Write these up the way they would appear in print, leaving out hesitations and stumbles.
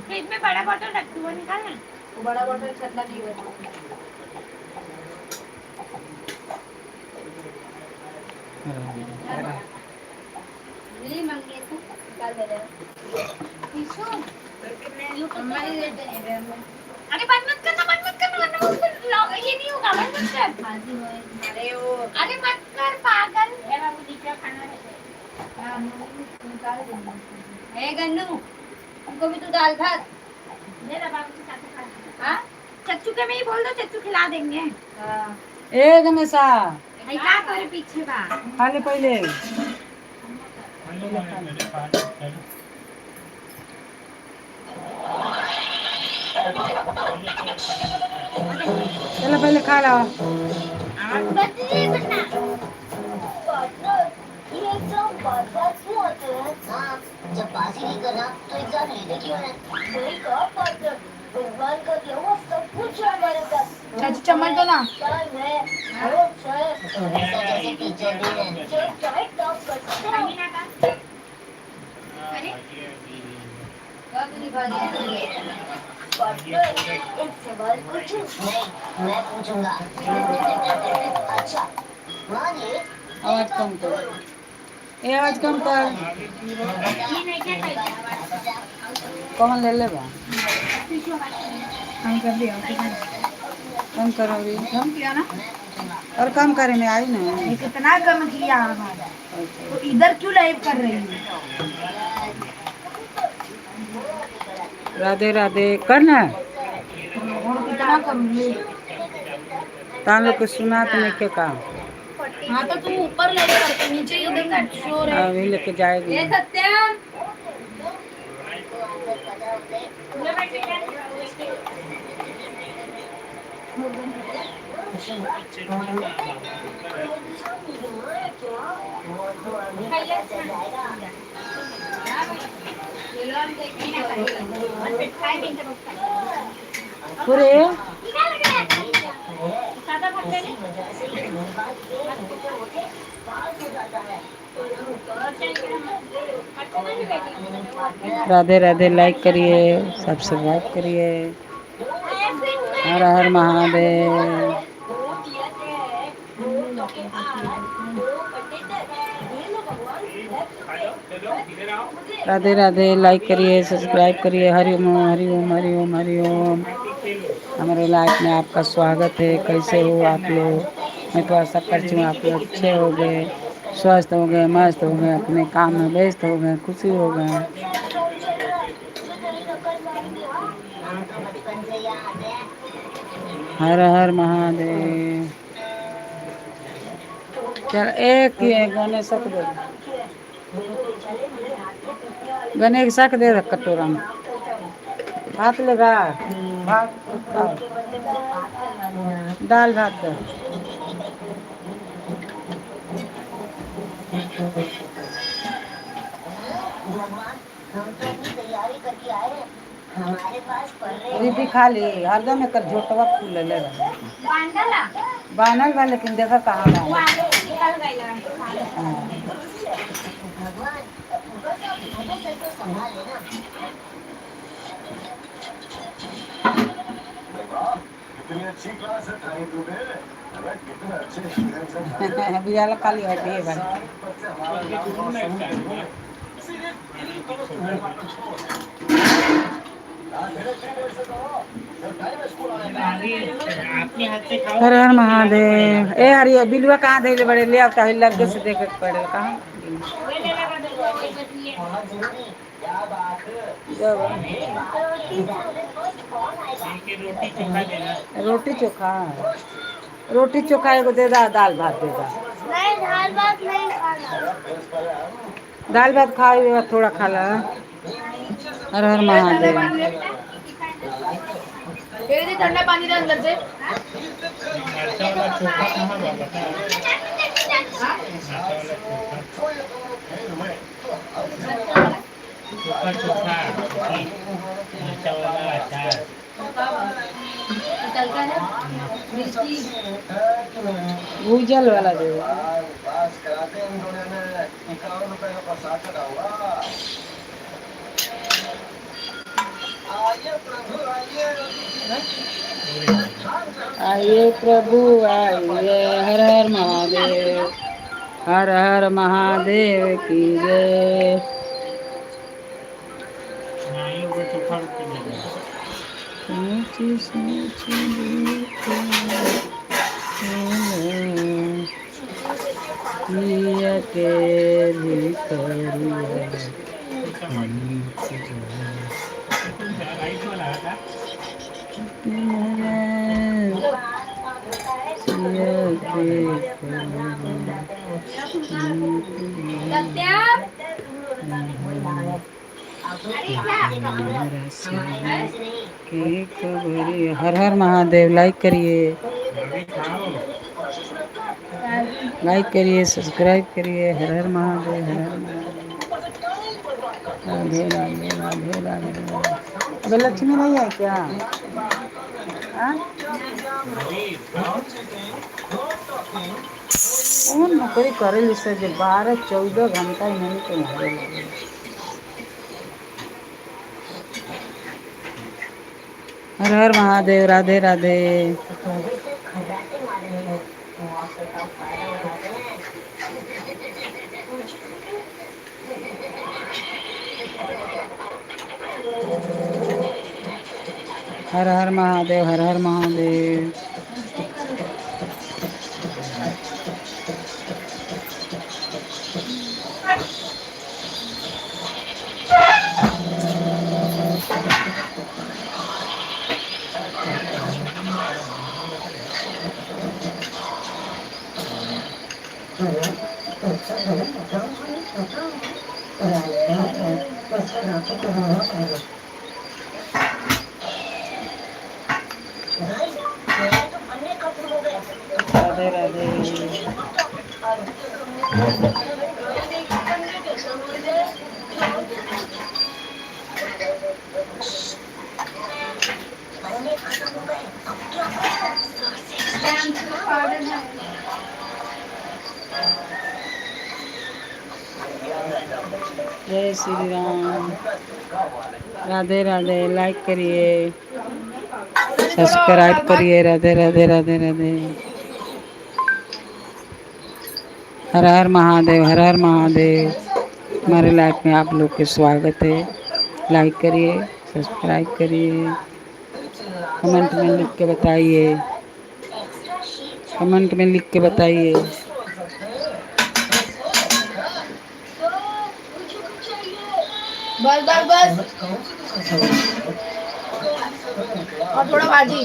Fridge में बड़ा bottle रखी वो निकालना। वो बड़ा बॉटल ठंडा नहीं होगा। मिली मंगी तो निकाल दे रहे पीछो अम्मा ही देते हैं अरे बंद मत करना ये नहीं होगा बंद मत कर अरे वो अरे मत कर पागल ये बाबू नीचे खाना रहता है हां निकाल देंगे ए गन्नू हमको भी तू दाल भात दे रहा बाबू के साथ खा हां चच्चू के में ही बोल दो चच्चू खिला देंगे हां ए गणेशा आई का करे पीछे बा खाली पहले चलो पहले खा लो जब पास ही नहीं करना तो एग्जाम लेने क्यों है सही कहा पार्टनर भगवान का दिया हुआ सब कुछ है हमारे पास चम्मच दो ना जैसे टीचर भी है चाहे टॉप कर सकते हैं अरे एक सवाल पूछूं नहीं मैं पूछूंगा अच्छा मानिए आवाज कम कर ए आवाज कम कर कौन ले ले बा हम कर दिया कम करो अभी कम किया ना और कम करे में आई ना ये कितना कम किया हमारा तो इधर क्यों लाइव कर रही है राधे राधे करना और कितना करूंगी तान लोग को सुना तो नहीं के का हाँ तो तुम ऊपर ले करके नीचे इधर शोर है अभी लेके जाएगी ये सत्यम पूरे राधे राधे लाइक करिए सब्सक्राइब करिए हर हर महादेव राधे राधे लाइक करिए सब्सक्राइब करिए हरि ओम हरि ओम हरि ओम हरि ओम हमारे लाइफ में आपका स्वागत है कैसे हो आप लोग मैं तो आशा करती हूँ आप लोग अच्छे हो गए स्वस्थ हो गए मस्त हो गए अपने काम में व्यस्त हो गए खुशी हो गए हर हर महादेव चल एक ही है गणेश दे गणेश शक दे रख कटोरा में भात लेगा भात दाल भात दे तैयारी करके आए हैं हमारे पास दीदी खा ली हरदम एक झोटवा फूल ले बानल बा लेकिन देखा कहाँ बा संभाल लेना अच्छी क्लास है कितने अच्छे बियाला खाली हटी है भाई हर हर महादेव ए हरिया बिलुआ कहाँ दे बड़े ले आता है लगे से देखे पड़े कहाँ रोटी चोखा रोटी चोखा एगो दे दा दाल भात दे दा नहीं दाल भात नहीं खाना दाल भात खाओ थोड़ा खा ला हर हर महादेव ठंडा पानी दे अंदर से भूजल वाला दे आइए प्रभु आइए, हर हर महादेव, हर हर महादेव की जय। ऊंची ऊंची के भीतरिया हर हर महादेव। लाइक करिए, लाइक करिए, सब्सक्राइब करिए। हर हर महादेव, हर हर महादेव। राधे राधे राधे राधे। अबे लक्ष्मी नहीं है क्या? कौन नौकरी करे से 12-14 घंटा नहीं तो मारे लगे। हर हर महादेव, राधे राधे। हर हर महादेव, हर हर महादेव। राधे राधे। जय श्री राम। राधे राधे। लाइक करिए, सब्सक्राइब करिए। राधे राधे राधे राधे। हर हर महादेव, हर हर महादेव। हमारे लाइफ में आप लोग के स्वागत है। लाइक करिए, सब्सक्राइब करिए, कमेंट में लिख के बताइए, कमेंट में लिख के बताइए। बस बस बस, और थोड़ा भाजी।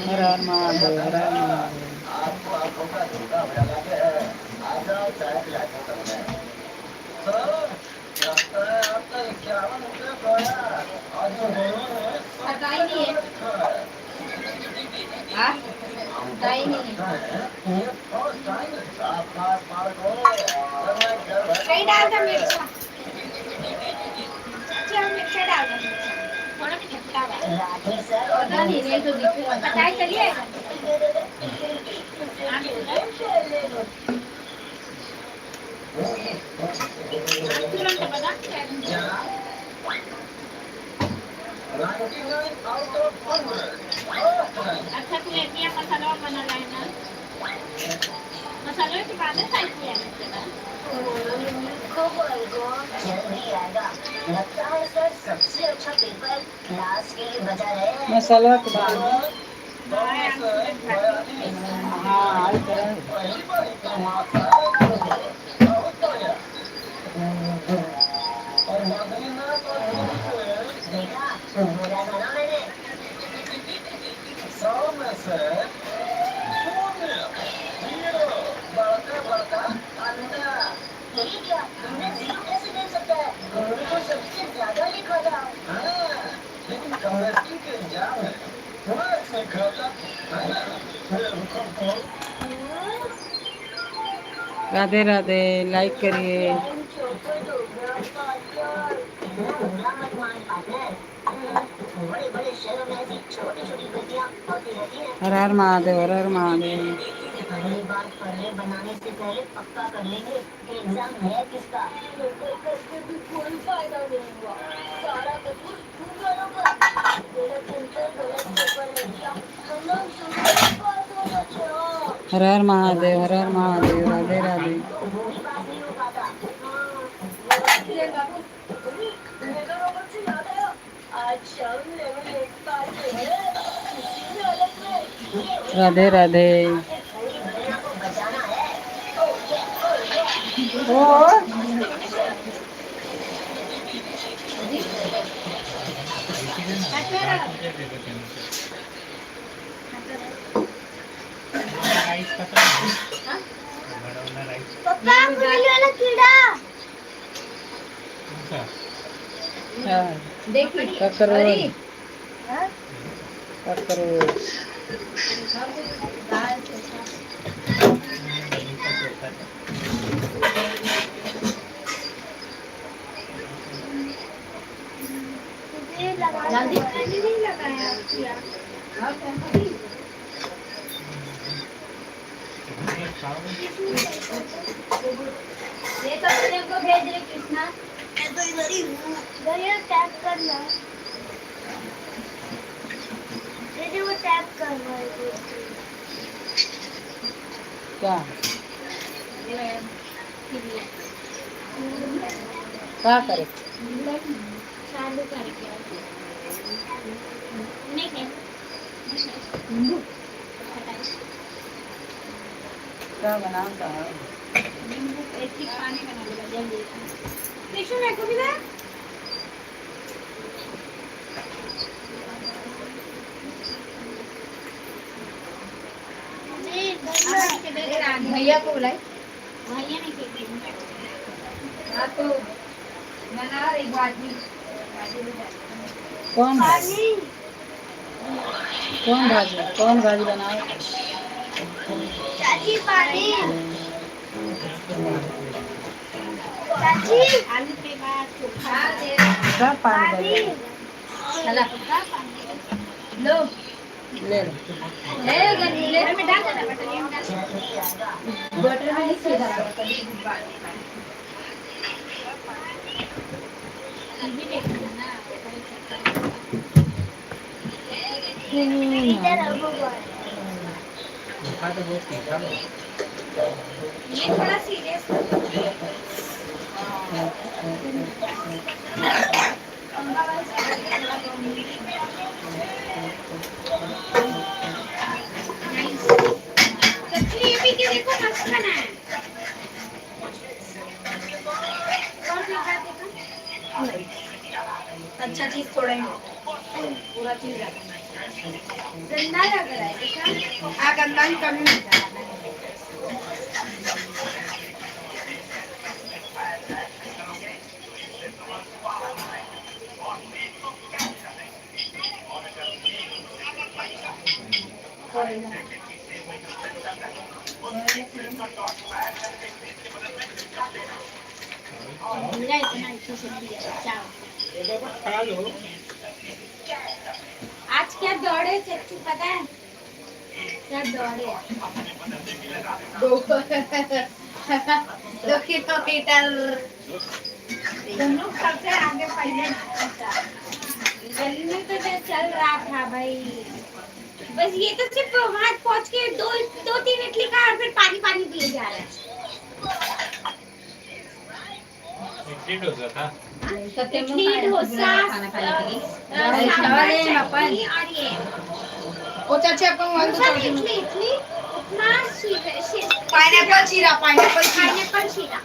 हर हर महादेव, हर हर महादेव। कहीं डाल दो मिर्चा, मिर्चा डाल दो, थोड़ा भी खट्टा पता नहीं तो दिखेगा। पता है चलिए तुरंत बता। अच्छा तू एक मसाला बना लेना, मसाले के बाद साइड किया लगता है सर सबसे अच्छा पेपर क्लास के लिए बचा है। मसाला के बाद हाँ देखा बोला था ना मैंने। 100 में से 0 बढ़ता अंडा। यही क्या तुमने 0 कैसे दे सकता है? उन्होंने तो सबसे ज्यादा लिखा था। लेकिन केमिस्ट्री के एग्जाम में मैथ्स लिखा था। राधे राधे। लाइक करिए। बुरा मत मान पार्टनर। बड़े बड़े शहरों में ऐसी छोटी छोटी गलतियां होती रहती हैं। हर हर महादेव, हर हर महादेव। अगली बार फर्रे बनाने से पहले पक्का कर लेंगे कि एग्जाम है किसका। करके भी कोई फायदा नहीं हुआ, सारा कसूर तुम लोगों का। गलत आंसर, गलत पेपर है क्या? हम लोग शुरू में पास हो जाते हो। हर हर महादेव, हर हर महादेव। राधे राधे। तो वो भी पास नहीं हो पाता। हाँ, ये बाबू, तुम्हें तो रोबोट से याद आया। आज शाम लेवल 1 पास है। किसी भी हालत में राधे राधे। पूरी दुनिया को बचाना है। ओ ये और पप्पा मुरली वाला कीड़ा देखिए ककरोच, ककरोच। जल्दी नहीं लगाया किया। ये तो तेरे को भेज रहे कृष्णा। मैं तो इधर ही हूँ। इधर ये टैप करना। ये वो टैप करना है। क्या क्या करे? चालू करके नहीं क्या क्या बनाता है? एक ही पानी बना लेगा जल्दी। कृष्ण मेरे को भी दे। भैया को बुलाए। भैया नहीं कहते। हाँ तो बना एक बाजी। कौन भाजी? कौन भाजी? कौन भाजी बनाए? चाची पानी। चाची आलू के बाद चोखा दे। सब पानी दे। चला लो ले लो। ले में डाल देना बटन में डाल। बटन में नीचे डाल कभी भी देखना ना। इधर अब ये थोड़ा सीरियस कचरी भी के देखो मस्त बना है। कौन सी बात देखो? अच्छा चीज थोड़ा ही पूरा चीज गंदा लग रहा है देखा। हाँ गंदा ही कम ही आज क्या दौड़े चच्चू पता है? क्या दौड़े? 2 किलोमीटर। दोनों सबसे आगे पहले गली में तो चल रहा था भाई। बस ये तो सिर्फ वहां पहुंच के 2-3 इडली खा और फिर पानी पानी पिए जा रहा है। डोसा था। इडली डोसा खाना खाने के लिए और ये वो चाची आपको मोबाइल डोसा नहीं, इडली उपमा पाइनएप्पल शीरा पाइनएप्पल शीरा।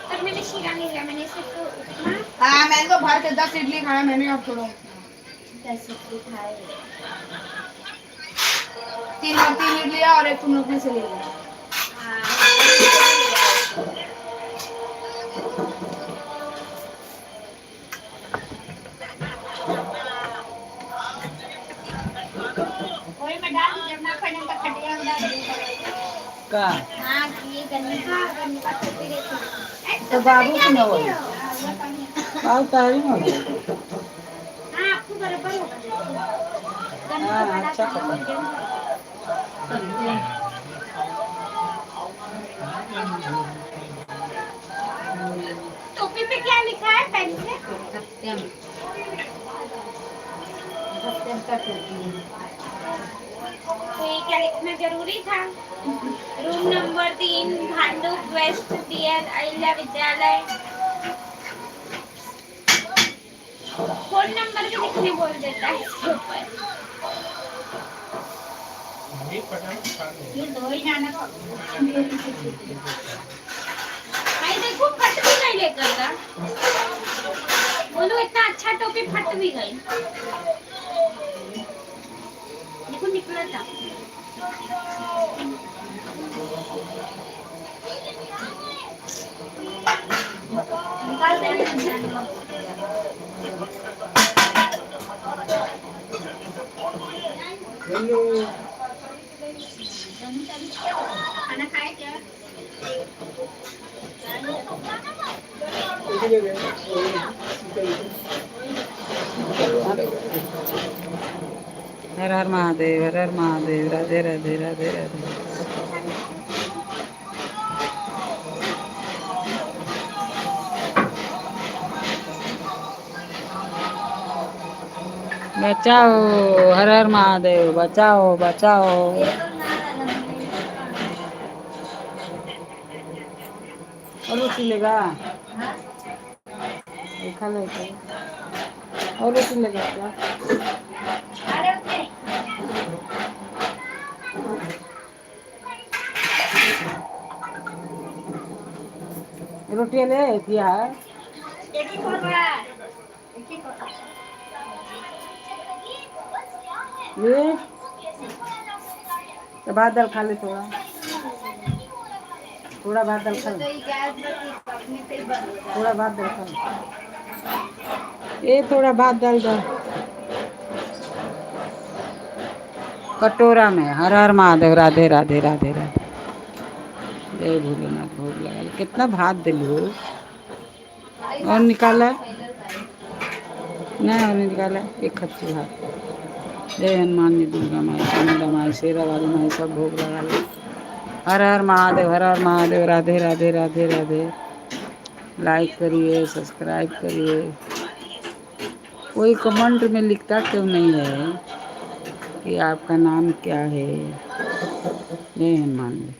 पर मैंने शीरा नहीं लिया, मैंने सिर्फ उपमा। हाँ मैंने तो भर के 10 इडली खाया मैंने। अब छोड़ो 10 इडली खाए। 3 इडली और एक तुम लोग में से ले लिया। वही मैं डाल जब ना पड़ने का खटिया में डाल दूंगा। का हाँ ये गन्ने का छोटे रहते हैं। तो बाबू की न हो। और तारी हो हाँ आपको बराबर होगा देखो गन हाँ तो बड़ा अच्छा था पता मीडियम चलते हैं टोपी पे क्या लिखा है पेन से सत्यम सत्यम का टोपी तो ये क्या लिखना जरूरी था room number 3 Bhandup west DL Ahilya Vidyalaya phone number भी लिखने बोल देता है इसके ऊपर ये दो ही जाना तो भाई देखो फट भी नहीं लेकर था बोलो इतना अच्छा टोपी फट भी गई देखो निकला था निकाल देना खाना खाए क्या हर हर महादेव, हर हर महादेव, राधे राधे राधे राधे। बचाओ, हर हर महादेव, बचाओ बचाओ। और रोटी लेगा, खा ले और रोटी लेगा क्या? रोटी ले क्या ये तो भात दाल खा ले, थोड़ा थोड़ा भात दाल खा ले, थोड़ा भात दाल खा ले, ये थोड़ा भात दाल दो कटोरा में। हर हर महादेव, राधे राधे राधे राधे। जय भोलेनाथ। भोग लगा ले। कितना भात दिलू और निकाला नहीं, और निकाला एक खच्ची भात। जय हनुमान जी, दुर्गा माई, चामुंडा माई, शेरा वाली माई, सब भोग लगा ले। हर हर महादेव, हर हर महादेव, राधे राधे राधे राधे। लाइक करिए, सब्सक्राइब करिए। कोई कमेंट में लिखता क्यों नहीं है कि आपका नाम क्या है? जय हनुमान जी।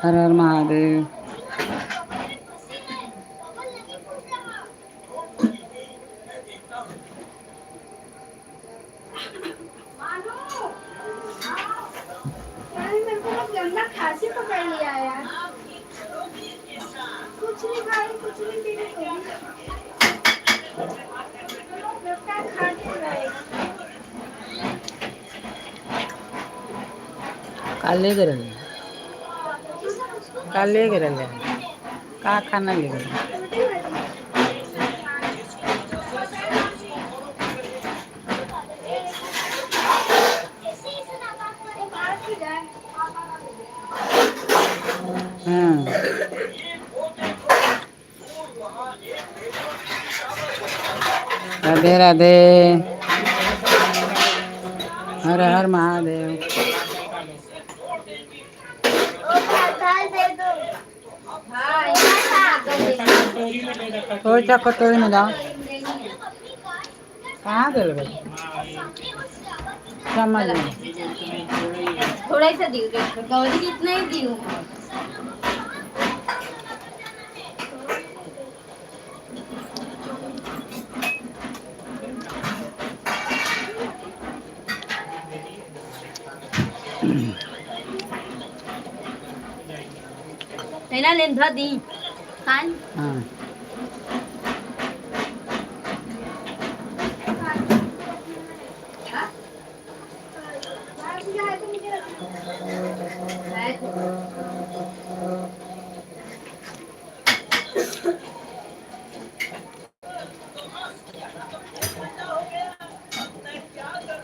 हर हर महादेव। खांसी पकड़ लिया यार, कुछ नहीं खाई, कुछ नहीं पी काले गिरल का खाना ले गए? राधे राधे, हर हर महादेव। थोड़ा कटोरी में जाओ। कहाँ गए भाई? समझ थोड़ा सा दी गौरी कितना ही दी हूँ। Thế lên thật đi Khánh.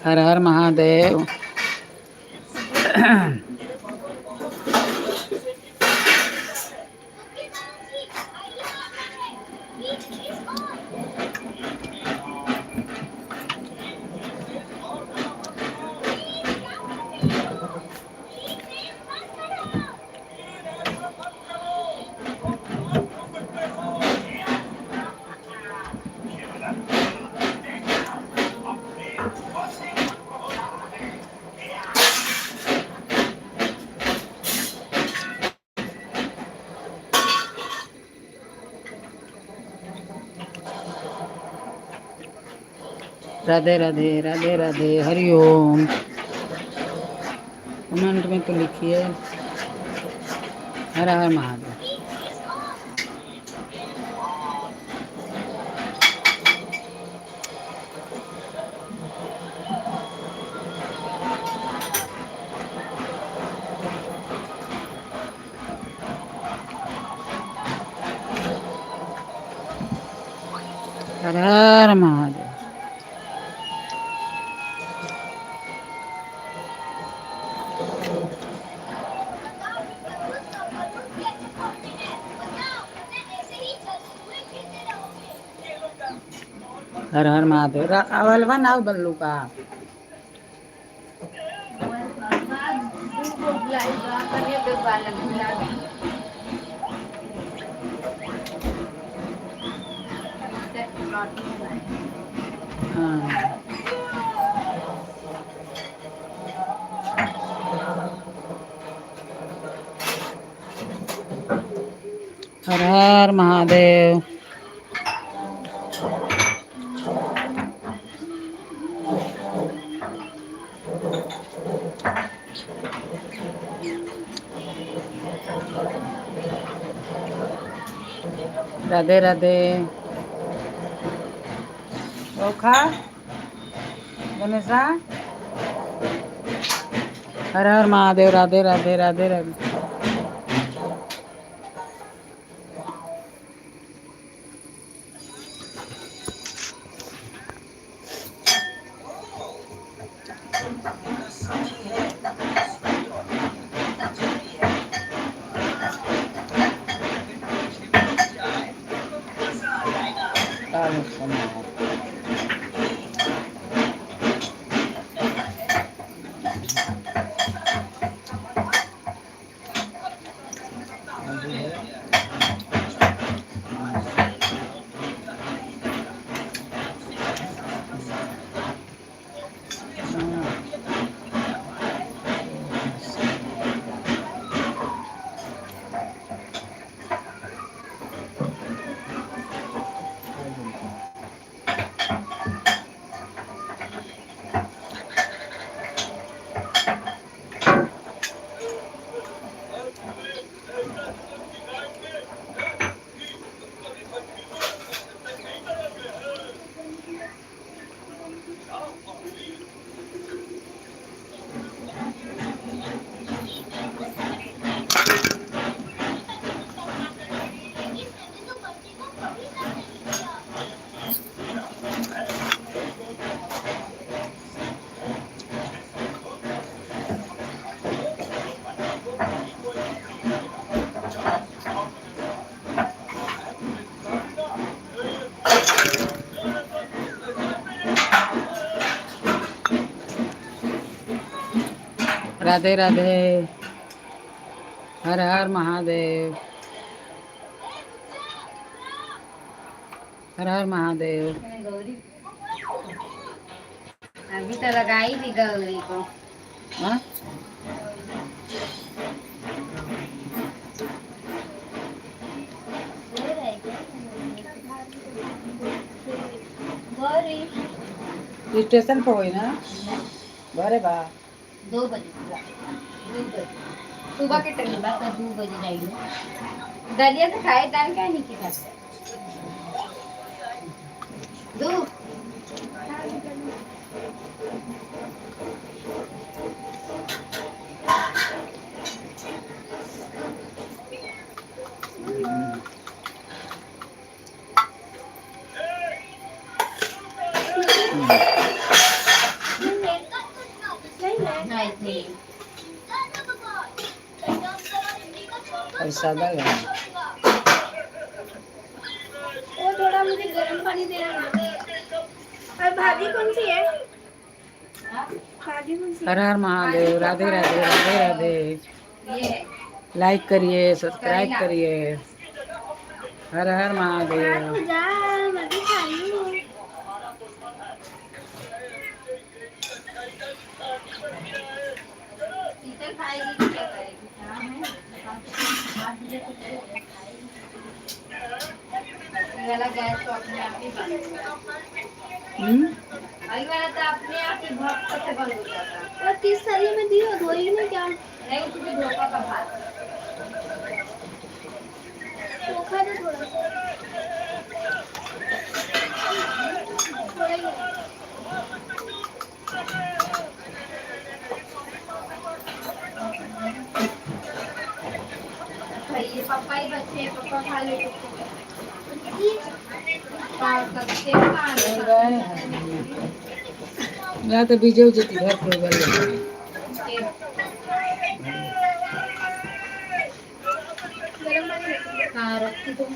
हर हर महादेव। राधे राधे राधे राधे हरिओम। कमेंट में तो लिखिए हर हर महादेव। हर हर महादेव। हर हर महादेव। अवल बन आओ बल्लू का। हाँ। हर हर महादेव। राधे राधे। ओखा गणेशा। हर हर महादेव। राधे राधे राधे राधे। राधे राधे। हर हर महादेव। हर हर महादेव। गौरी अभी तो लगाई थी गौरी को। हाँ? गौरी स्टेशन पे हुई ना घरे बा 2 बजे। 2 बजे सुबह के टाइम बस 2 बजे जाएगी। दलिया से खाए दाल क्या नहीं की खाते। दो और सादा गाना। वो थोड़ा मुझे गर्म पानी देना ना। और भाजी कौन सी है? भाजी कौन सी? हर हर महादेव, राधे राधे, राधे राधे। लाइक करिए, सब्सक्राइब करिए। हर हर महादेव। जा मैं भी खाई हूँ। शीतल खाएगी तो क्या करेगी? हाँ है। ये वाला गैस तो अपने आप ही बंद हो जाता है। ये वाला तो अपने आप ही बहुत से बंद हो जाता है। और 30 थाली में दी हो धोई में क्या? नहीं उसमें धोखा का भात। धोखा तो थोड़ा सा। थोड़ा ही है। ये पापा ही बच्चे हैं, पापा खा ले या तो बीजे जती घर पर बल हाँ रखी तुम।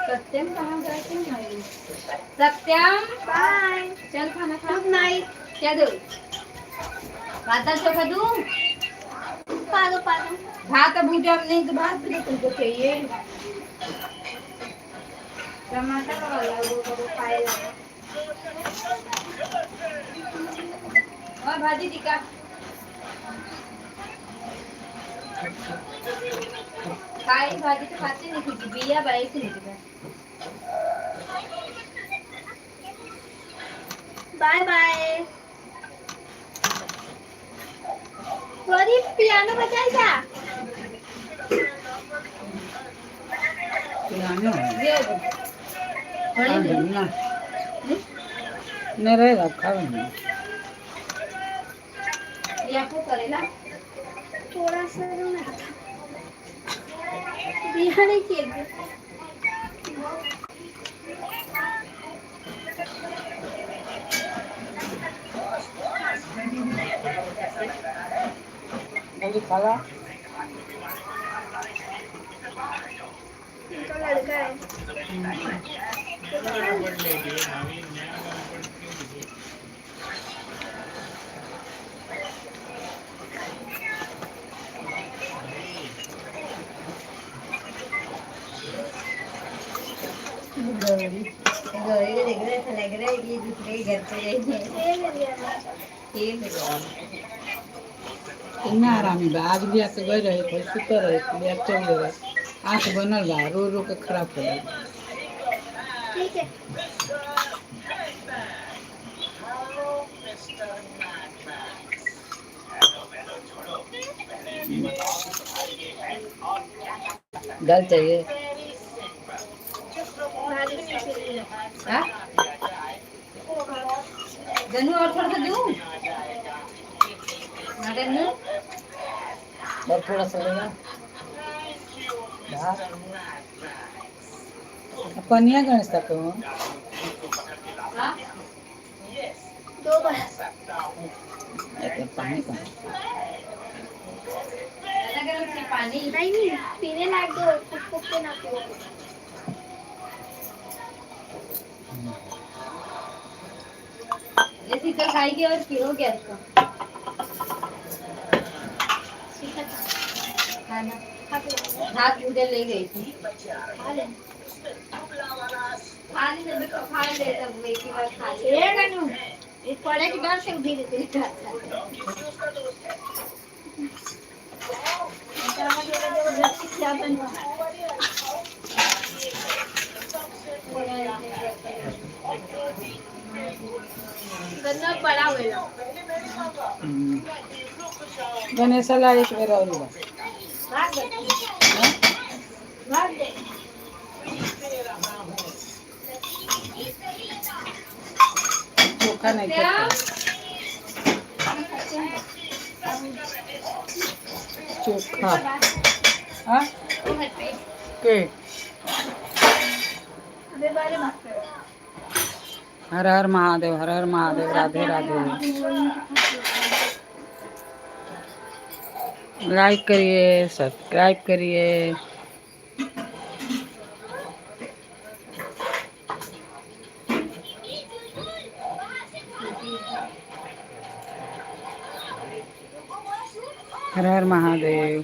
सत्यम कहाँ गए थे? सत्यम बाय। चल खाना खा। Good night. क्या दूँ? भाता चोखा दूँ? पा दो। भात भूजा नहीं तो भात भी तुमको चाहिए। टमाटर वाला वो खाएगा। और भाजी टिक्का। खाई भाजी तो खाते नहीं कुछ बिया बाई से नहीं। Bye bye. पियानो बजाएगा? पियानो थोड़ी देर ना नहीं रहेगा, खाओ या को करेला थोड़ा सा ना बिहारी के जल्दी खाला। इनका लड़का है। गौरी को देख रहे ऐसा लग रहा है कि दूसरे घर पे इतना आरामी बा। आज लिया के गए रहे थे, सुतर रहे थे, लिया चल गए। आँख बनल बा, रो रो के खराब कर दिया। ठीक है। दाल चाहिए? हाँ? गन्नू और थोड़ा सा दूँ? गन्नू? और थोड़ा सा लेगा। पनिया गणेश तक हो। हाँ? 2 बार। पानी का पानी नहीं पीने लायक दो, कुछ ना पियो। ये सीता खाएगी और पियोगे इसको। खाना हाथ उधर ले गई थी। खा ले तो खा ले, तब एक ही बार खा ले। ये गन्नू इस पड़े की डर से उठी रहती है। क्या बनवा गन्ना बड़ा हुआ गणेश ला एक बेर और बा। भाग दे चोखा नहीं खाता। चोखा हाँ के अबे बारे मत करो। हर महादेव, हर महादेव। राधे राधे। लाइक करिए, सब्सक्राइब करिए। हर महादेव।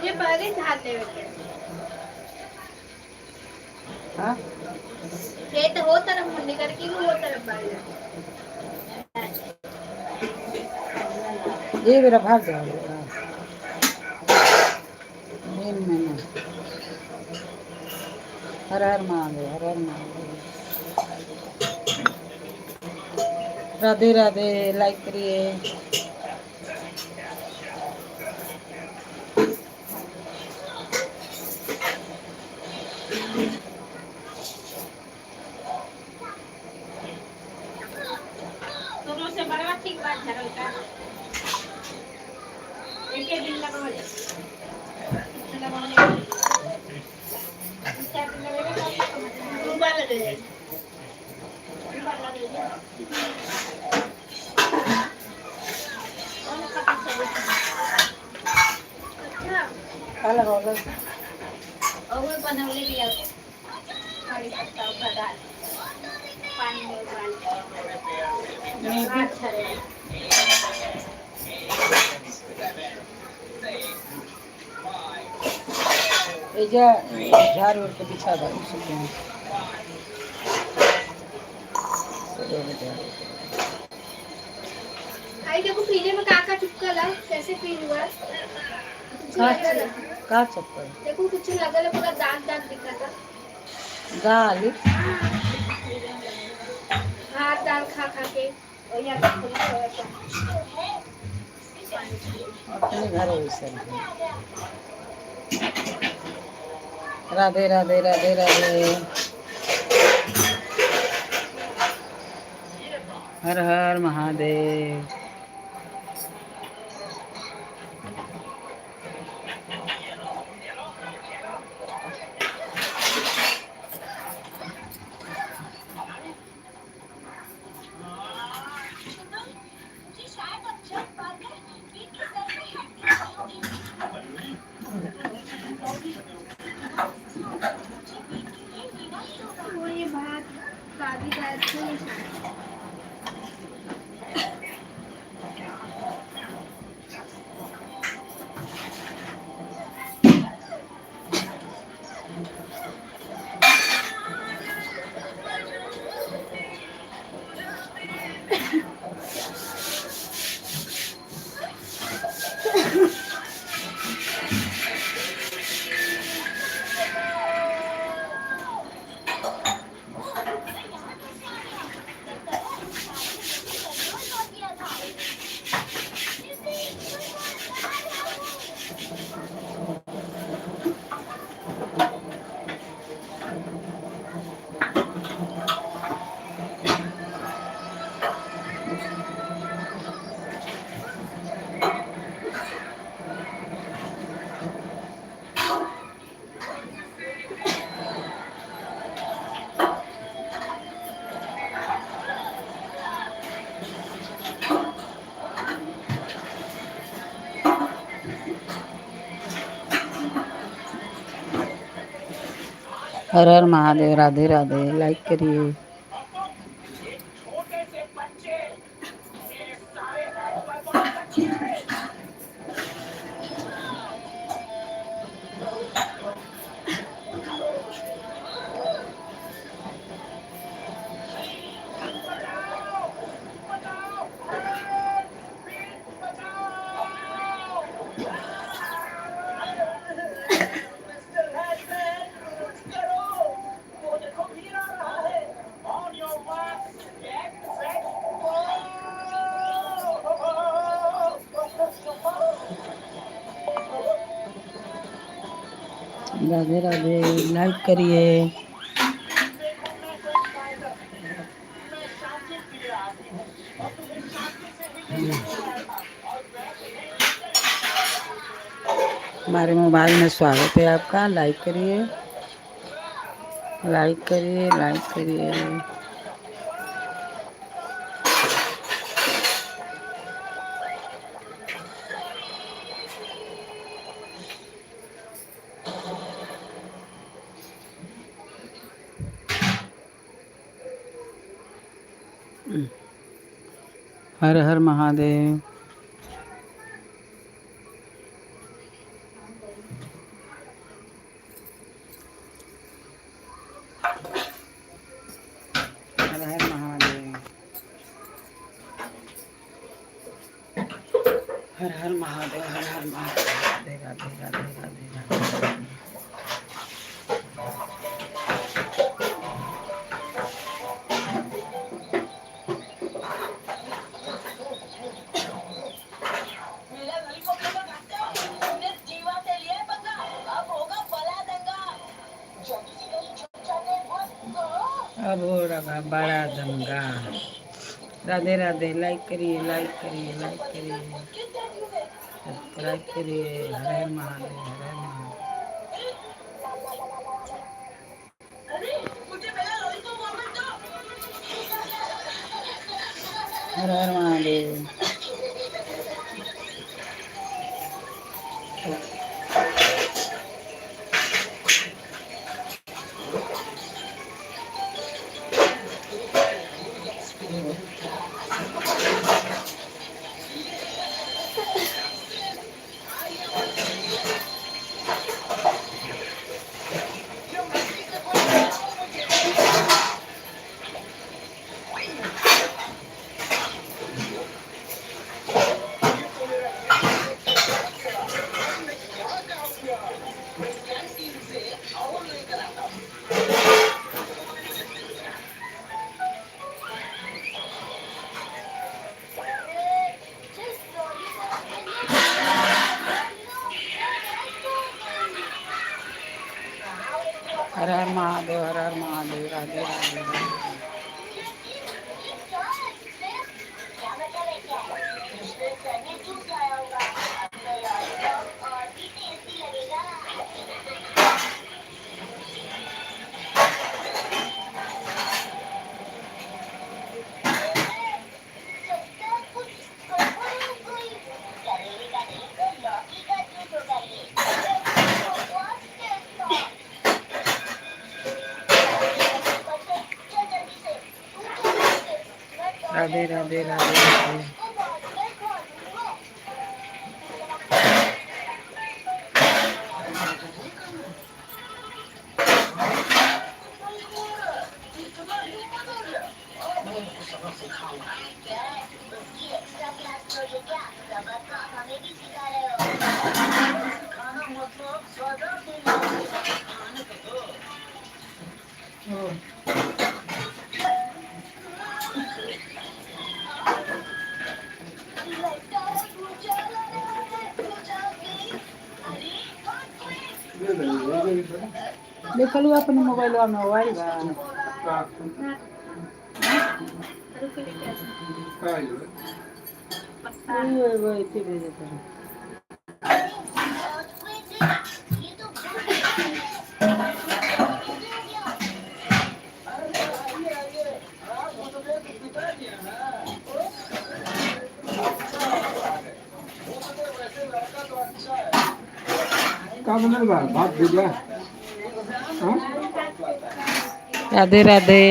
ये पहले झाड़ ले बेटे हाँ? खेत हो तरफ मुंडी करके वो तरफ बढ़ जाए ये मेरा भाग जाएगा। मेन में हर हर महादेव, हर हर महादेव। राधे राधे। लाइक करिए। दोनों से बड़ा ठीक बात झगड़ का एक दिन लगा हो जाए अलग अलग और बनवले भी कड़ी पत्ता का डाल पानी में उबाल अच्छा रहेगा एजा झाड़ उड़ के बिछा दो उसके में। आई देखो पीने में काका चुपकला कैसे पी हुआ का चप्पल देखो कुछ लगल पूरा दाग दाग दिखा था दाल हाथ दाल खा खा के और यहाँ पे खुला हुआ था अपने घर वैसे। राधे राधे राधे राधे। हर हर महादेव। वो ये भात काली दाल से हर हर महादेव। राधे राधे। लाइक करिए। मिस्टर हैडमैन, कुछ करो। वो देखो वीर आ रहा है। On your mark, get set, go. Radhe Radhe, like करिए। देखो मैं स्पाइडर, मैं शांति प्रिय आदमी हूँ और तुम्हें शांति से ही बचाने आया था और मैं हमारे मोबाइल में स्वागत है आपका। लाइक करिए, लाइक करिए, लाइक करिए। हर हर महादेव। हर हर महादेव। हर हर महादेव, हर हर महादेव। राधे राधे राधे राधे राधे। जीवा से लिए पंगा, अब होगा बड़ा दंगा। जल्दी से कहीं छुप जाते हैं बस। अब हो रहा बड़ा दंगा। राधे राधे, लाइक करिए, लाइक करिए, लाइक करिए, सब्सक्राइब करिए। हर हर महादेव, हर हर महादेव। अरे मुझे मेरा लॉलीपॉप वापस दो। हर हर महादेव। हर हर महादेव, हर हर महादेव। राधे राधे। क्या मतलब है क्या? पिछले सैंडविच में जूस लाया होगा। अब तो लॉलीपॉप और भी टेस्टी लगेगा। लगता कुछ गड़बड़ हो गई। करेले का नहीं तो लौकी का जूस होगा ये। बहुत टेस्ट था। चल जल्दी से, तू चल जल्दी से। मैं राधे टॉयलेट राधे जाऊंगा। राधे राधे। उसको बाद में खा लूंगा। उसकी एक्स्ट्रा क्लास लोगे क्या? सबक तो आप हमें भी सिखा रहे हो। सिखाना मतलब सजा देना। खाने को दो। लगता है भूचाल आ रहा है। भूचाल की। अरे कौन कोई? देखो लो अपने मोबाइल में मोबाइल बा। वो इतने भेजे थे। ये तो बहुत का बनल बा भात भुजिया। हाँ? राधे राधे।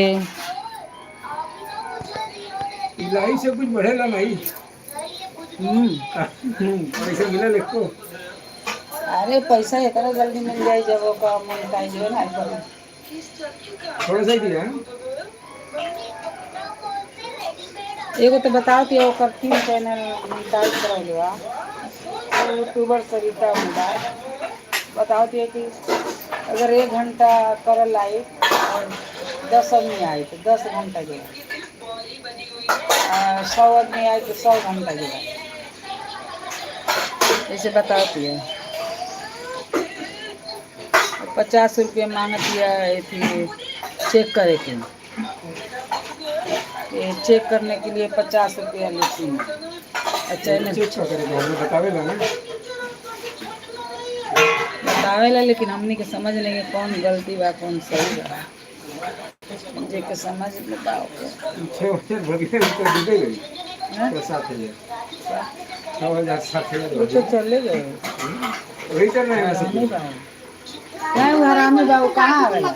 इलाही से कुछ बढ़ेला नहीं। पैसा मिला लिखो। अरे पैसा इतना जल्दी मिल जाए जब वो का मोनेटाइज हो ना करो। थोड़ा सा ही दिया। एगो तो बताओ कि वो कर 3 चैनल मोनेटाइज करा लो। यूट्यूबर सरिता मुबार बताती है कि अगर 1 घंटा कर लाइव और 10 आदमी आए तो 10 घंटा जो 100 आदमी आए तो 100 घंटा जो ऐसे बताती है। 50 रुपये मांगती है थी चेक करे के, ये चेक करने के लिए 50 रुपया लेती है। अच्छा बतावेला ना, बतावेला, लेकिन हमनी के समझ नहीं कौन गलती बा कौन सही बा, जे के समझ बताओ के। 6,000 भरले तो डूबे गई। हैं? 7,000 6,000 7,000 वो तो चले गए वही करना है हरामी वैसे। बा, नहीं वो हरामी बा, वो कहाँ आवेला?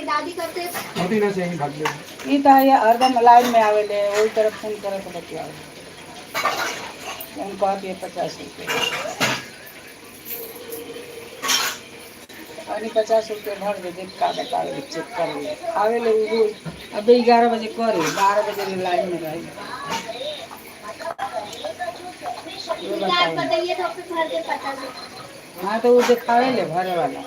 दादी करते मोदी ना चाहिए भाग ले। ई कहा ये हरदम लाइन में आवेले, वही तरफ फोन करे तो बतियावे। हम कहती है 50 रुपये, अरे 50 रुपये भर दे, देख का बतावे चेक कर ले आवेले। वो अबे 11 बजे करे, 12 बजे लाइन में रहे। ये बताओ। बताइए तो फिर भर के 50 हाँ तो वो दिखावे ले भरे वाला।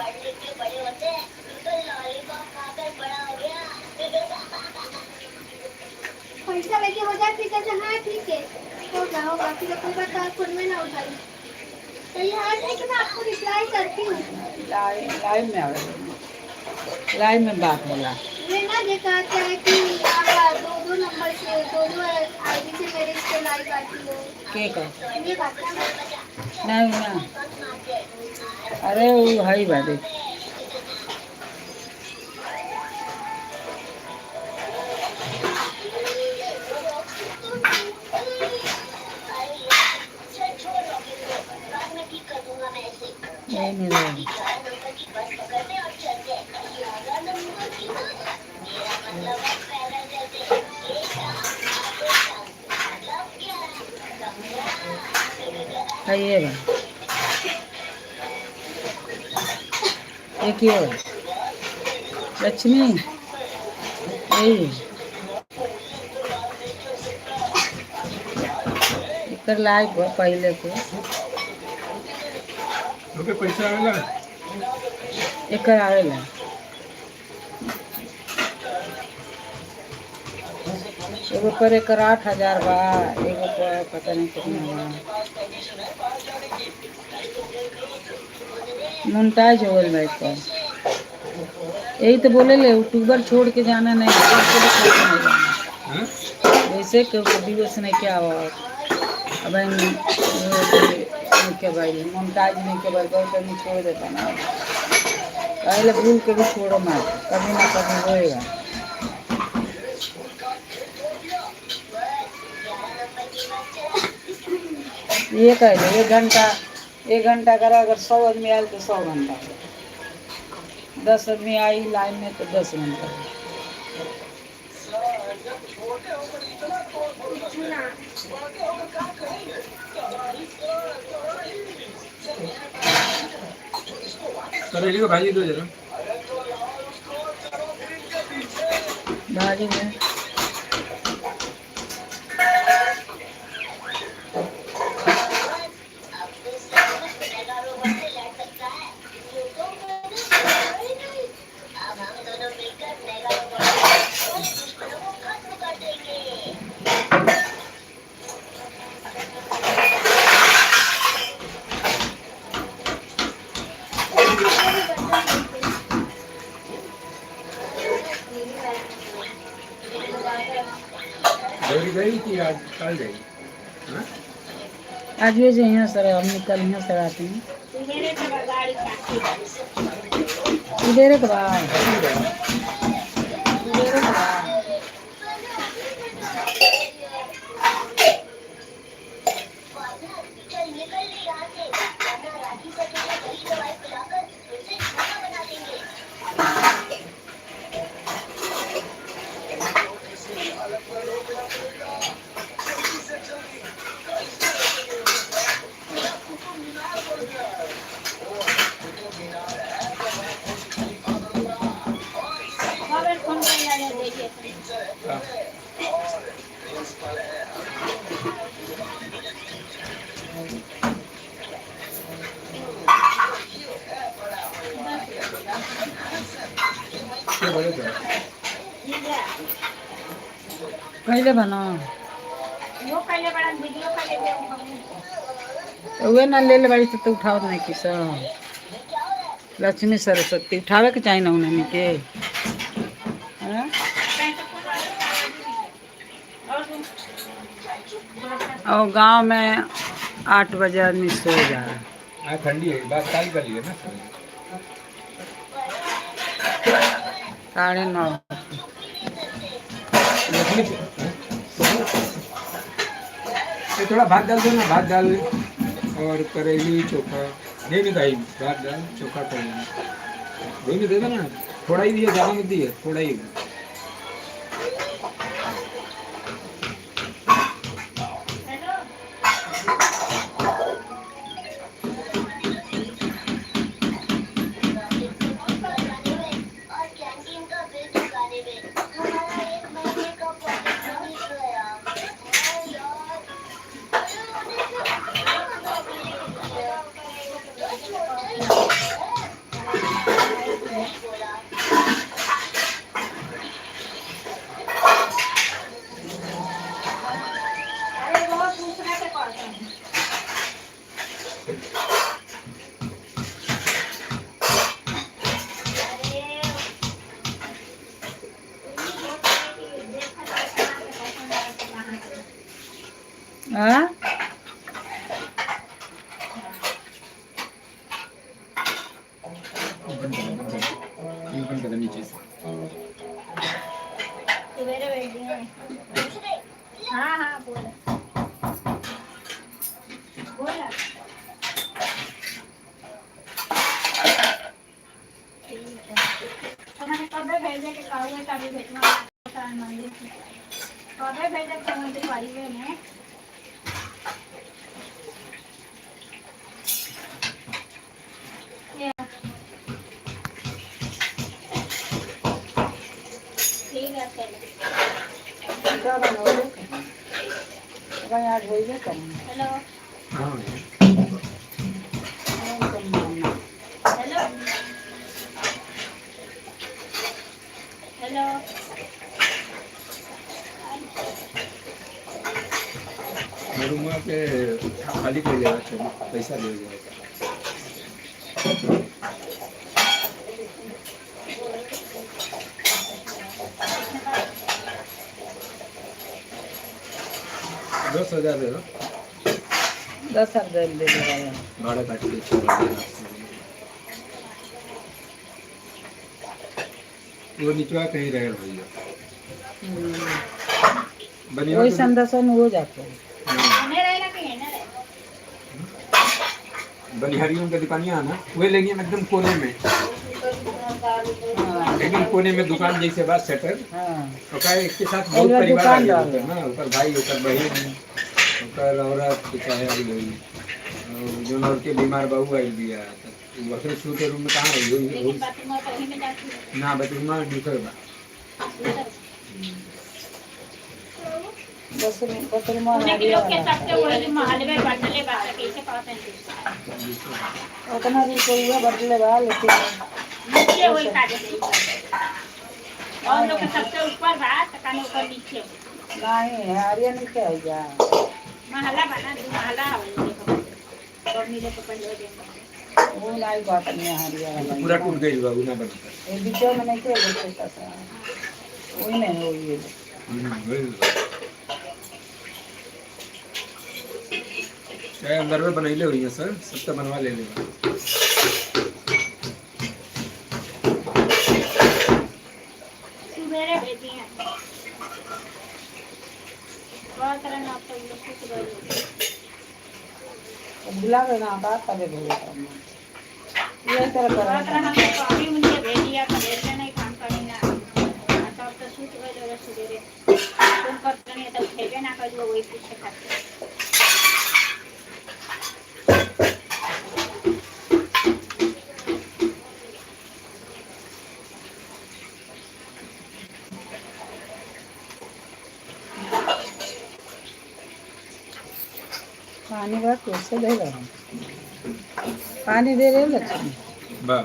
पैसा लेके हो जाए ठीक है। हाँ ठीक है, होगा फिर कोई बात आप फोन में ना उठाइए। तो ये आज है कि मैं आपको रिप्लाई करती हूँ। लाइव में आवे, लाइव में बात होला। वे ना देखा क्या है कि आप दो नंबर से दो आईडी से मेरे से लाइव आती हो। के का ये बात ना नहीं ना, अरे वो है बात नहीं नहीं है ये बा। एक ये बा। लक्ष्मी यही इकर लाइव बा पहले के, ओके पैसा आवेला। एकर आवेला। एगो पर एकर 8,000 बा, एगो पर पता नहीं कितना बा। मोनेटाइज हो गइल बा एकर। यही तो बोले ले यूट्यूबर छोड़ के जाना नहीं, हाँ? वैसे दिवस नहीं क्या हुआ अब के भाई मोनेटाइज नहीं के भाई बहुत आदमी छोड़ देता ना, पहले भूल के भी छोड़ो मत, कभी ना कभी होएगा। ये कह लो 1 घंटा करा, अगर 100 आदमी आए तो 100 घंटा, 10 आदमी आई लाइन में तो 10 घंटा। करेली को भाजी दो जरा। भाजी में गई कि आज कल गई? हाँ? आज भी यहाँ सर हम निकल यहाँ सर आते हैं इधर के बाद फोन कर देखिए क्या कैले बना वो पहले बड़ा वीडियो पहले देखो उहे ना ले ले बाड़ी से तो उठावत नहीं किस लक्ष्मी सरस्वती उठावे के चाहिए ना उन्हें के हाँ? और गांव में 8 बजे आदमी सो जा रहा है। हाँ ठंडी है बात काल कर लिए ना 9:30 लकड़ी पे, हाँ? ये थोड़ा भात डाल दो ना भात दाल और करेली चोखा दे भी भाई भात दाल चोखा करेली वही में दे दो ना थोड़ा ही दिए ज़्यादा मत दिए थोड़ा ही और कैंटीन का बिल चुकाने में हमारा 1 महीने का पॉकेट मनी गया अरे वो दूसरा के पास है हाँ? नीचे से सवेरे बैठ गए हाँ हाँ बोला बोला तुम्हारे कब भेजे के कागज का भी भेजना मंदिर से कब भेजे के मंदिर वाली में ठीक है चलो क्या बनोगे भाई आज हो गया कम हेलो हाँ हेलो हेलो रूमा पे खाली कर जाएगा चलो पैसा दे जाएगा दस 10,000 दे दो 10,000 दे देगा भाड़ा काट के छोड़ देना वो निचवा कहीं रहेगा भैया बनिया वही संदर्शन हो जाते हैं हमें रहना कहीं है ना बनिहारियों का दुकानिया है ना वही लेंगे एकदम कोने में लेकिन कोने में दुकान जैसे बात सेटर हाँ तो क्या एक के साथ बहुत दुकान परिवार आ गया डाल होता है ना ऊपर भाई ऊपर बहन ऊपर औरत चाहे आई गई और जो और के बीमार बहू आई दिया वही शू के रूम में कहाँ रही लेकिन बाथरूम में कहीं में जाती है ना बतूमा दूसर बा बस उन्हें के लोग के सबसे बड़े महल में बदले बात कैसे पाते हैं उतना रुपया बदले बा लेकिन नीचे वही काटे और लोग के सबसे ऊपर बात तकाने ऊपर नीचे नहीं हरिया नहीं क्या जा महला बना दो महला है और नीचे को पहले देंगे वो नहीं बात नहीं हरिया वाला पूरा टूट गई बाबू ना बनता ये बीचों में नहीं क्या छोटा सा वही नहीं हो ये क्या अंदर में बनैले हुई है सर सब तो बनवा ले लेगा सुबेरे भेजी हैं बहुत तरह ना तो लोग कुछ बोल बुला के ना बात करे बोले ये तरह बहुत तरह करा ना तो अभी मुझे भेजिया तो भेजने नहीं काम करी ना तब तो सूट गए लोग सुबेरे तुम करते नहीं तो भेजे ना कर वो वही पूछे खाते पानी बा कैसे दे रहा पानी दे रहे लक्ष्मी वाह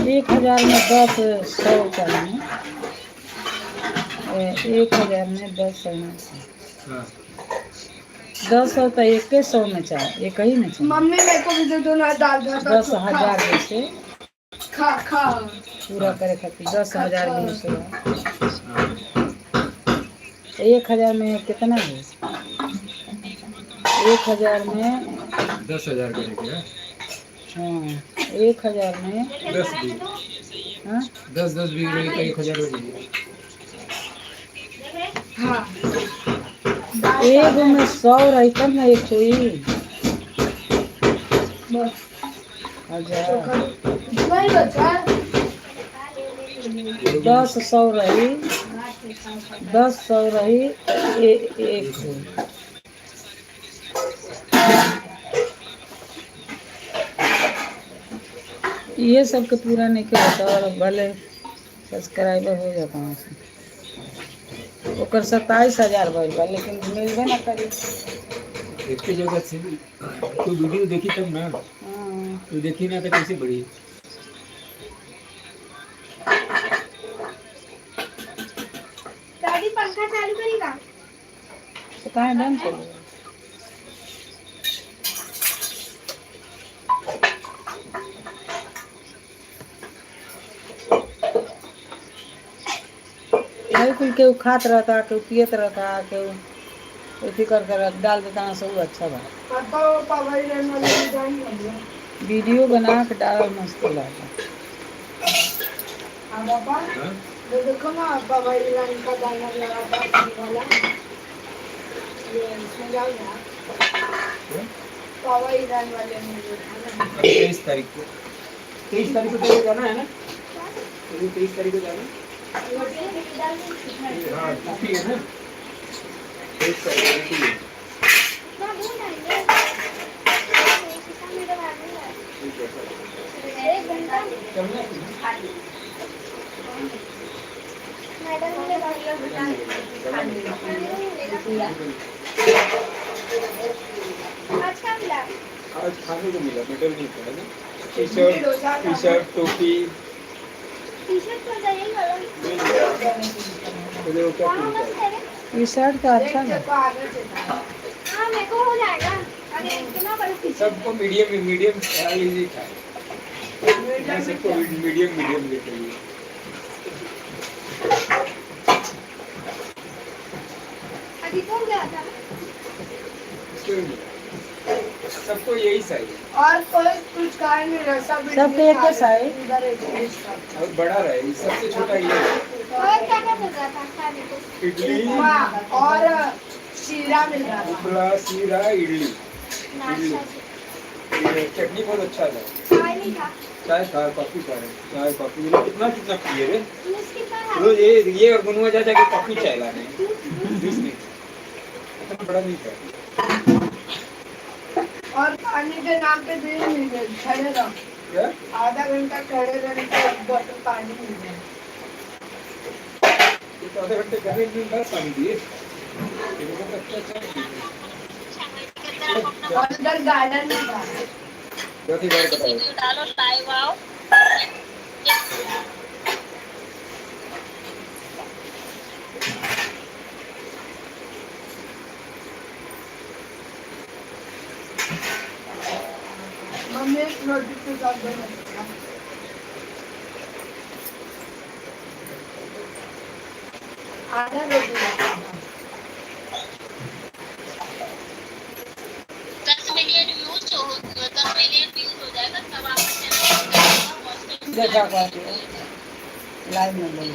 एक हजार में 10 100 चाहिए। 1000 में 10 हाँ 10 तो 100 में चाहिए, एक ही में चाहिए। मम्मी मेरे को भी दे दो ना दाल भात। 10,000 जैसे खा खा पूरा करे खातिर 10,000 भी नहीं। हाँ 1000 में कितना है? 1000 में 10,000 करेंगे। हाँ 1000 में 10 भी हाँ 10 भी रही तो 1,000 हो जाएगी। हाँ एगो में 100 रही तब ना एक चोई बस 1000 नहीं बचा। 10 100 रही, 10 100 रही एक चोई। ये सब के पूरा नहीं किया होता और भले सब्सक्राइबर हो जाता वहाँ से। ओकर 27,000 भइल बा लेकिन मिलबे ना करी। एक ही जगह से तू वीडियो देखी तब ना, हाँ तू देखी ना तो कैसे बढ़ी। दादी पंखा चालू करेगा। तो कहाँ बंद कर दिया? नहीं कुल के खात रहता, के पियत रहता, के अथी करके डाल देता ना, सब अच्छा बा। पापा पापा ही रहने वाले हैं, जान लिया। वीडियो बना के डाल मस्त लगा। हाँ पापा हाँ ये देखो ना पापा ही रहने का गाना लगा था टीवी वाला। ये इसमें जाओ ना पापा ही रहने वाले हैं मुझे। 23 तारीख को, 23 तारीख को तेरे जाना है ना? 23 तारीख को जाना है? हाँ छुट्टी है ना? 23 तारीख को छुट्टी है। ठीक है, चलना है। आज खाने को मिला, मेडल नहीं था ना? टी शर्ट टोपी मुझे वो क्या पूछता है? टी शर्ट का अच्छा है। सबको मीडियम साइज ही था। मैं सबको मीडियम लेते हैं। सबको यही साइज और कोई कुछ कारण नहीं रहा, सब सबके एक ही size? इधर एक ही size। और बड़ा रहे, सबसे छोटा ये है। इडली और शीरा मिल रहा था। उपला सीरा इडली ये चटनी बहुत अच्छा था। चाय था, कॉफी था। चाय कॉफी ये लोग कितना कितना पिए रे रोज। ये और गुनवा जा जाके कॉफी चाय ला रहे हैं। जूस नहीं इतना बड़ा नहीं था। और पानी के नाम पे भी मिल गए, खड़े रहो। क्या आधा घंटा खड़े रहने के एक बोतल पानी मिल गया। ये तो आधे घंटे करने के बाद पानी दिए। ये लोग अच्छा और इधर गार्डन में था। बहुत ही बार बताओ। मम्मी एक रोटी के साथ बना आधा रोटी रखा था। 10 मिलियन व्यूज हो जाएगा तब आपका चैनल देखा कर दिया लाइव में बोल।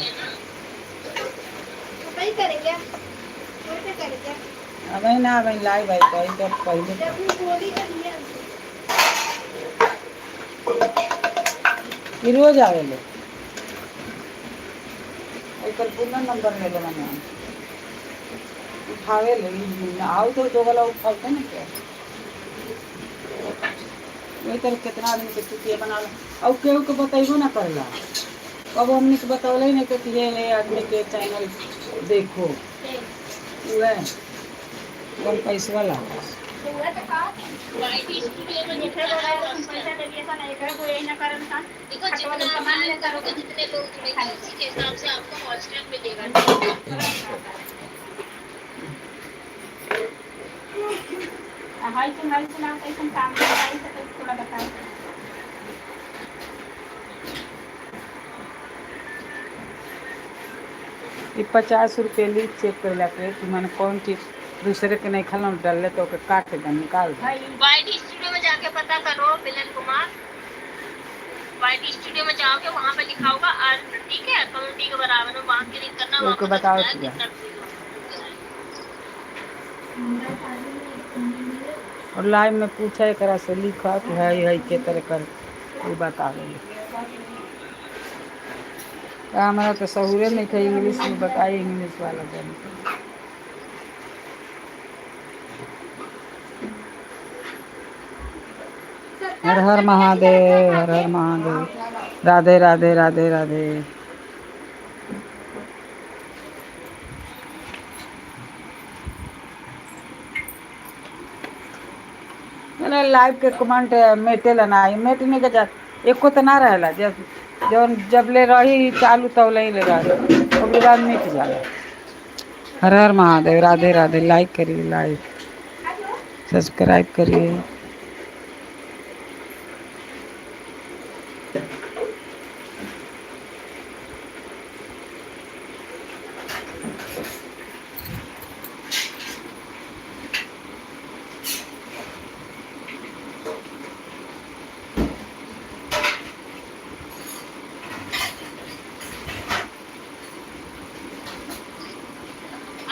अब ना अब लाइव आई कहीं तो पहले कि रोज आवे लोग। एक पूर्ण नंबर ले लेना मैं उठावे ले आओ तो दो वाला उठाते ना क्या वही तरह कितना आदमी के चुटिया बना लो और केहू के बतेबो ना करला अब हमने के बतौले नहीं कि ये आदमी के चैनल देखो वह कम पैसे वाला वाईटी स्टूडियो में जितने लोग हैं तुम पैसा दे दिया था नहीं करे कोई यही ना करे ना देखो जितना सामान ले करोगे जितने लोग जुड़ेंगे उसी के हिसाब से आपको वॉच टाइम मिलेगा हाय सुना कैसे काम कर रहा है तो थोड़ा बताओ ये 50 रुपये ली चेक कर ला के कि मैंने कौन चीज दूसरे के नहीं खाना डाल ले तो काट के निकाल दे वाईटी स्टूडियो में जाके पता करो मिलन कुमार वाईटी स्टूडियो में जाओगे वहाँ पे लिखा होगा अर्न ठीक है कम्युनिटी के बराबर में वहाँ क्लिक करना वहाँ को बताओ क्या और लाइव में पूछा एक से लिखा कि है के तरह कर वो बता देंगे हमारा तो सहूरे नहीं था इंग्लिश में बताइए इंग्लिश वाला जाने हर हर महादेव हर हर महादेव राधे राधे राधे राधे मैंने लाइव के कमेंट मेटेला ना मेटने के जा एको तो ना रहेला जब ले रही चालू तब ले रहा उसके बाद मिट जाला हर हर महादेव राधे राधे लाइक करिए लाइक सब्सक्राइब करिए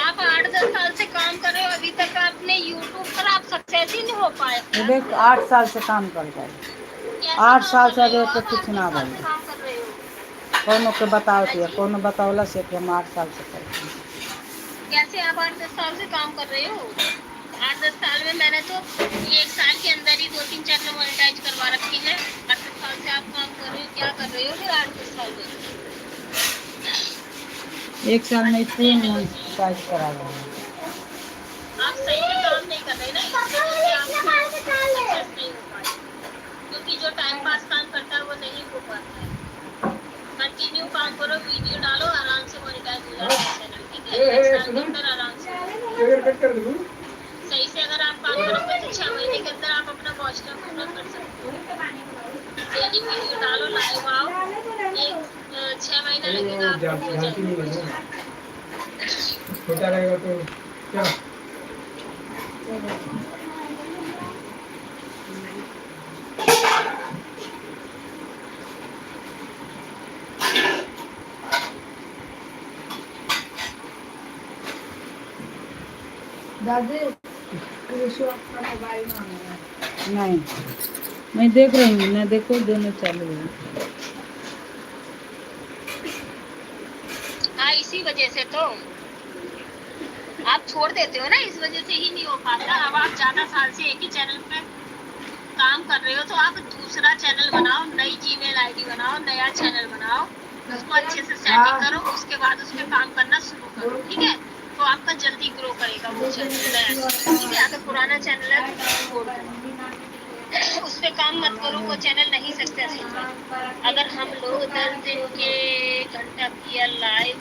आप 8-10 साल से काम कर रहे हो अभी तक आपने यूट्यूब पर आप सक्सेस ही नहीं हो पाए देख 8 साल से काम करता है 8 साल से अभी तक कुछ ना भाई काम कर रहे हो कौन के बताओ तो कौन बतावला से कि हम 8 साल से करते हैं कैसे आप 8-10 साल से काम कर रहे हो 8-10 साल में मैंने तो ये 1 साल के अंदर ही 2-3 चैनल मोनेटाइज करवा रखी है 8-10 साल से आप काम कर रहे हो क्या कर रहे हो फिर 8-10 साल में 1 साल में इतने मोनेटाइज करा रहे हैं आप सही में काम नहीं कर रहे ना इसलिए आप सक्सेस नहीं हो पाए क्योंकि जो टाइम पास काम करता है वो नहीं हो पाता है कंटिन्यू काम करो वीडियो डालो आराम से मोनेटाइज हो जाता है चैनल ठीक है 1 साल के अंदर आराम से सही से अगर आप काम करोगे तो 6 महीने के अंदर आप अपना वॉच टाइम पूरा कर सकते हो डेली वीडियो डालो लाइव आओ 6 महीना लगेगा आपको हो जाएगा छोटा रहेगा तो क्या दादी मोबाइल में नहीं मैं देख रही हूँ ना देखो दोनों चालू है हाँ इसी वजह से तो आप छोड़ देते हो ना इस वजह से ही नहीं हो पाता अब आप ज्यादा साल से एक ही चैनल पे काम कर रहे हो तो आप दूसरा चैनल बनाओ नई जीमेल आईडी बनाओ नया चैनल बनाओ उसको अच्छे से सेटिंग करो उसके बाद उस पर काम करना शुरू करो ठीक है तो आपका जल्दी ग्रो करेगा वो चैनल ठीक है अगर पुराना चैनल है तो छोड़ दो उस पर काम मत करो वो चैनल नहीं सक्सेस होगा अगर हम लोग 10 दिन के घंटा किया लाइव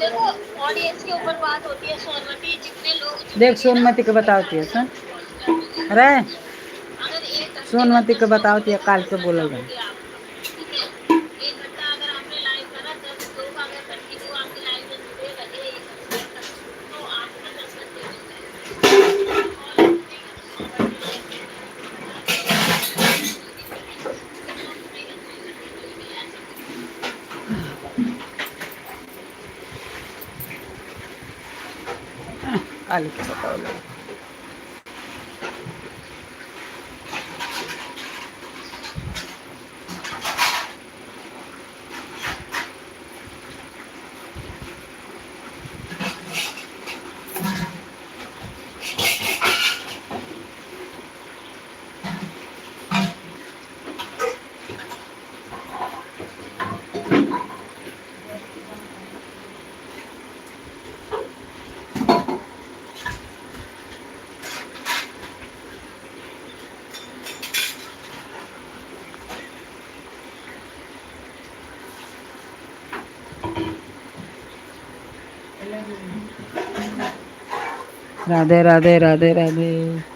देखो ऑडियंस के ऊपर बात होती है सोनमती जितने लोग देख सोनमती के बताती है सुन अरे अगर एक सोनमती के बताती है काल से बोला जाए ठीक है 1 घंटा अगर आपने लाइव करा 10 लोग अगर कंटिन्यू आपके लाइव में जुड़े रहे तो आपको 10 घंटे मिल काल के बताओ राधे राधे राधे राधे।